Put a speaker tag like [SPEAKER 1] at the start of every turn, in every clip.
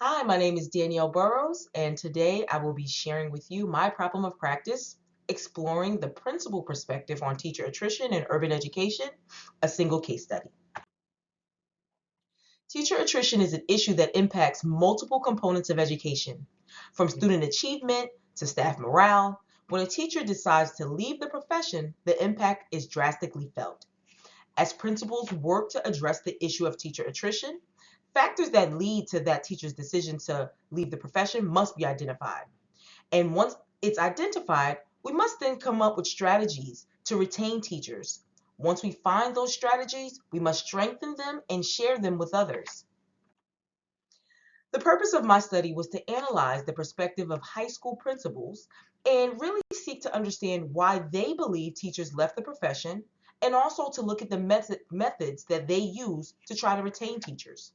[SPEAKER 1] Hi, my name is Danielle Burroughs, and today I will be sharing with you my problem of practice, exploring the principal perspective on teacher attrition in urban education, a single case study. Teacher attrition is an issue that impacts multiple components of education, from student achievement to staff morale. When a teacher decides to leave the profession, the impact is drastically felt. As principals work to address the issue of teacher attrition, factors that lead to that teacher's decision to leave the profession must be identified. And once it's identified, we must then come up with strategies to retain teachers. Once we find those strategies, we must strengthen them and share them with others. The purpose of my study was to analyze the perspective of high school principals and really seek to understand why they believe teachers left the profession, and also to look at the methods that they use to try to retain teachers.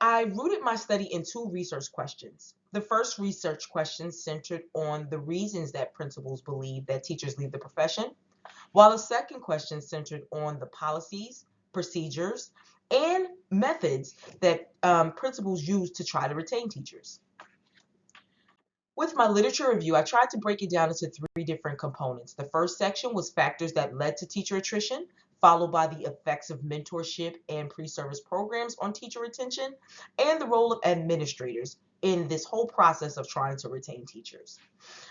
[SPEAKER 1] I rooted my study in two research questions. The first research question centered on the reasons that principals believe that teachers leave the profession, while the second question centered on the policies, procedures, and methods that principals use to try to retain teachers. With my literature review, I tried to break it down into three different components. The first section was factors that led to teacher attrition, followed by the effects of mentorship and pre-service programs on teacher retention, and the role of administrators in this whole process of trying to retain teachers.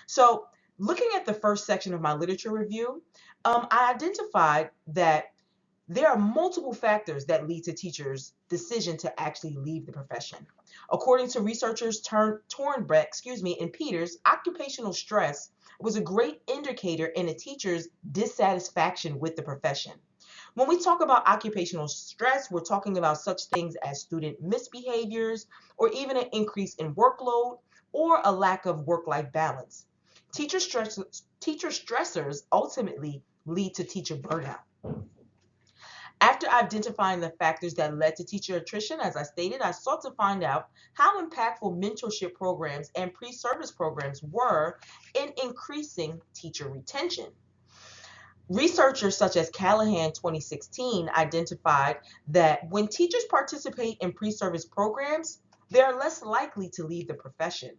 [SPEAKER 1] So, looking at the first section of my literature review, I identified that there are multiple factors that lead to teachers' decision to actually leave the profession. According to researchers Tornbeck, and Peters, occupational stress was a great indicator in a teacher's dissatisfaction with the profession. When we talk about occupational stress, we're talking about such things as student misbehaviors, or even an increase in workload, or a lack of work-life balance. Teacher stressors ultimately lead to teacher burnout. After identifying the factors that led to teacher attrition, as I stated, I sought to find out how impactful mentorship programs and pre-service programs were in increasing teacher retention. Researchers such as Callahan 2016 identified that when teachers participate in pre-service programs, they are less likely to leave the profession,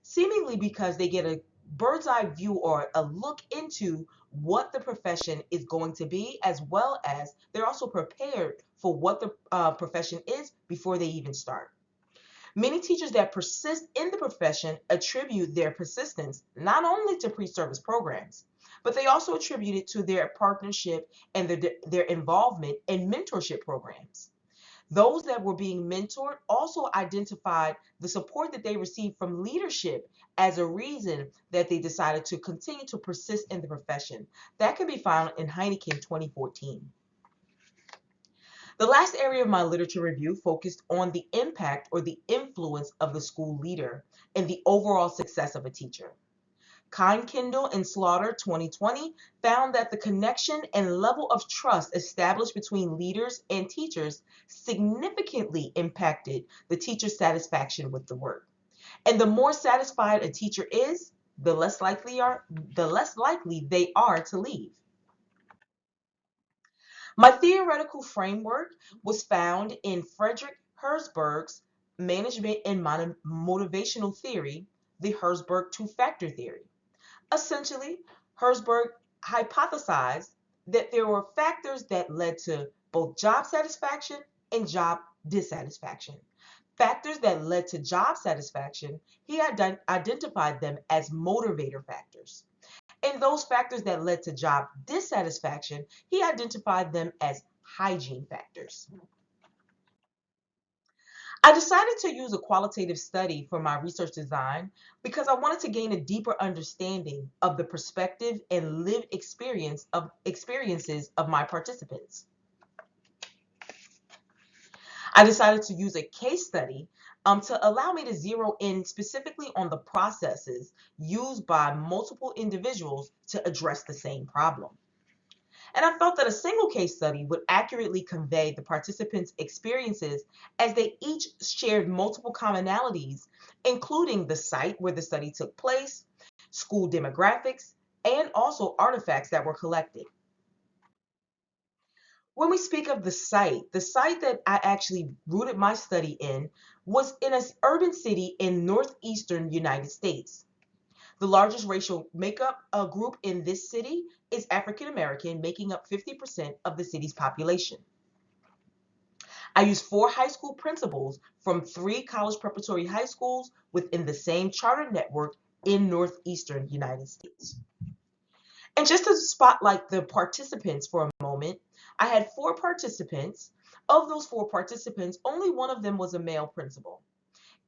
[SPEAKER 1] seemingly because they get a bird's eye view or a look into what the profession is going to be, as well as they're also prepared for what the profession is before they even start. Many teachers that persist in the profession attribute their persistence not only to pre-service programs, but they also attribute it to their partnership and their involvement in mentorship programs. Those that were being mentored also identified the support that they received from leadership as a reason that they decided to continue to persist in the profession. That can be found in Heineken 2014. The last area of my literature review focused on the impact or the influence of the school leader in the overall success of a teacher. Kindkindle and Slaughter 2020 found that the connection and level of trust established between leaders and teachers significantly impacted the teacher's satisfaction with the work. And the more satisfied a teacher is, the less likely they are to leave. My theoretical framework was found in Frederick Herzberg's Management and Motivational Theory, the Herzberg two-factor theory. Essentially, Herzberg hypothesized that there were factors that led to both job satisfaction and job dissatisfaction. Factors that led to job satisfaction, he identified them as motivator factors. And those factors that led to job dissatisfaction, he identified them as hygiene factors. I decided to use a qualitative study for my research design because I wanted to gain a deeper understanding of the perspective and lived experiences of my participants. I decided to use a case study to allow me to zero in specifically on the processes used by multiple individuals to address the same problem. And I felt that a single case study would accurately convey the participants' experiences as they each shared multiple commonalities, including the site where the study took place, school demographics, and also artifacts that were collected. When we speak of the site that I actually rooted my study in was in an urban city in northeastern United States. The largest racial makeup group in this city is African American, making up 50% of the city's population. I used 4 high school principals from 3 college preparatory high schools within the same charter network in northeastern United States. And just to spotlight the participants for a moment, I had 4 participants. Of those 4 participants, only one of them was a male principal.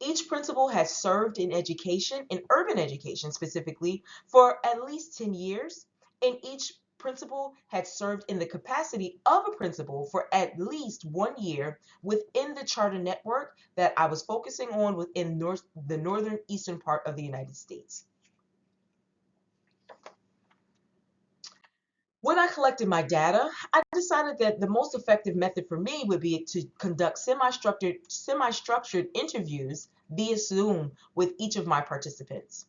[SPEAKER 1] Each principal has served in education, in urban education specifically, for at least 10 years, and each principal had served in the capacity of a principal for at least 1 year within the charter network that I was focusing on within the northern eastern part of the United States. When I collected my data, I decided that the most effective method for me would be to conduct semi-structured interviews via Zoom with each of my participants.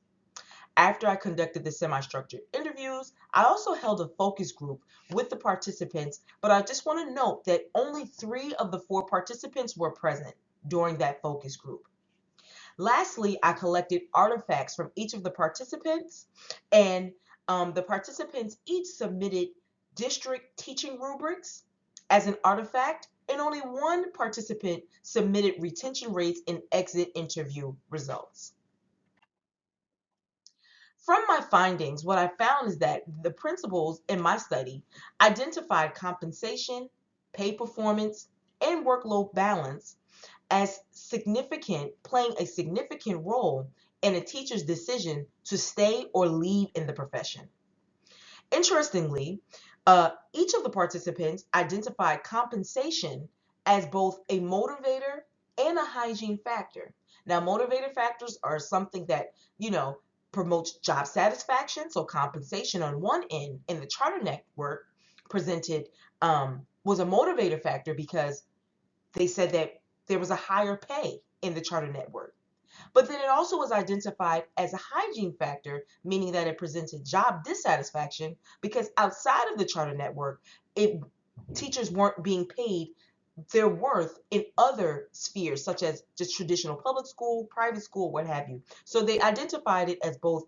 [SPEAKER 1] After I conducted the semi-structured interviews, I also held a focus group with the participants, but I just want to note that only 3 of the 4 participants were present during that focus group. Lastly, I collected artifacts from each of the participants, and the participants each submitted district teaching rubrics as an artifact, and only 1 participant submitted retention rates and exit interview results. From my findings, what I found is that the principals in my study identified compensation, pay performance, and workload balance as significant, playing a significant role in a teacher's decision to stay or leave in the profession. Interestingly, each of the participants identified compensation as both a motivator and a hygiene factor. Now, motivator factors are something that, promotes job satisfaction. So compensation on one end in the charter network presented was a motivator factor because they said that there was a higher pay in the charter network. But then it also was identified as a hygiene factor, meaning that it presented job dissatisfaction because outside of the charter network, teachers weren't being paid their worth in other spheres, such as just traditional public school, private school, what have you. So they identified it as both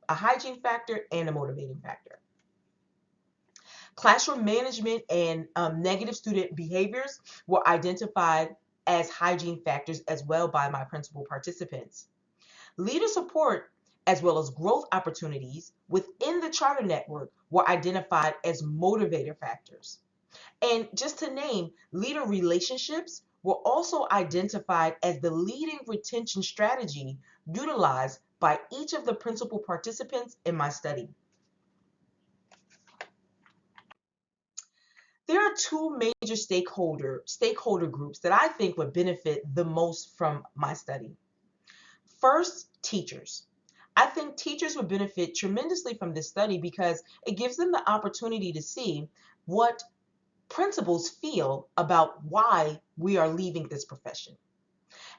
[SPEAKER 1] a hygiene factor and a motivating factor. Classroom management and negative student behaviors were identified as hygiene factors as well by my principal participants. Leader support as well as growth opportunities within the charter network were identified as motivator factors. And just to name, leader relationships were also identified as the leading retention strategy utilized by each of the principal participants in my study. There are 2 major stakeholder groups that I think would benefit the most from my study. First, teachers. I think teachers would benefit tremendously from this study because it gives them the opportunity to see what principals feel about why we are leaving this profession.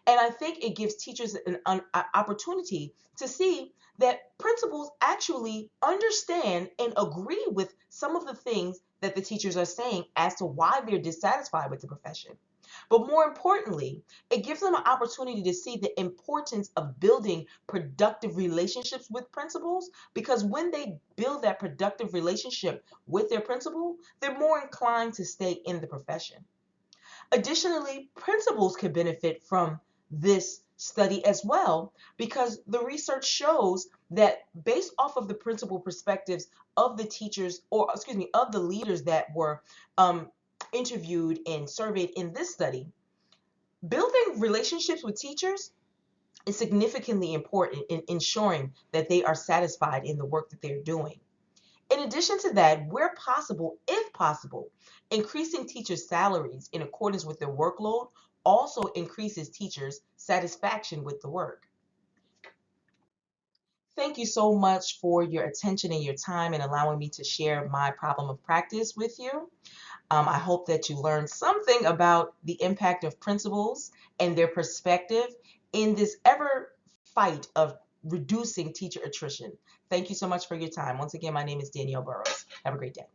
[SPEAKER 1] And I think it gives teachers an opportunity to see that principals actually understand and agree with some of the things that the teachers are saying as to why they're dissatisfied with the profession. But more importantly, it gives them an opportunity to see the importance of building productive relationships with principals, because when they build that productive relationship with their principal, they're more inclined to stay in the profession. Additionally, principals can benefit from this study as well, because the research shows that based off of the principal perspectives of the teachers, or excuse me, of the leaders that were interviewed and surveyed in this study, building relationships with teachers is significantly important in ensuring that they are satisfied in the work that they're doing. In addition to that, where possible, if possible, increasing teachers' salaries in accordance with their workload also increases teachers' satisfaction with the work. Thank you so much for your attention and your time and allowing me to share my problem of practice with you. I hope that you learned something about the impact of principals and their perspective in this ever fight of reducing teacher attrition. Thank you so much for your time. Once again, my name is Danielle Burroughs. Have a great day.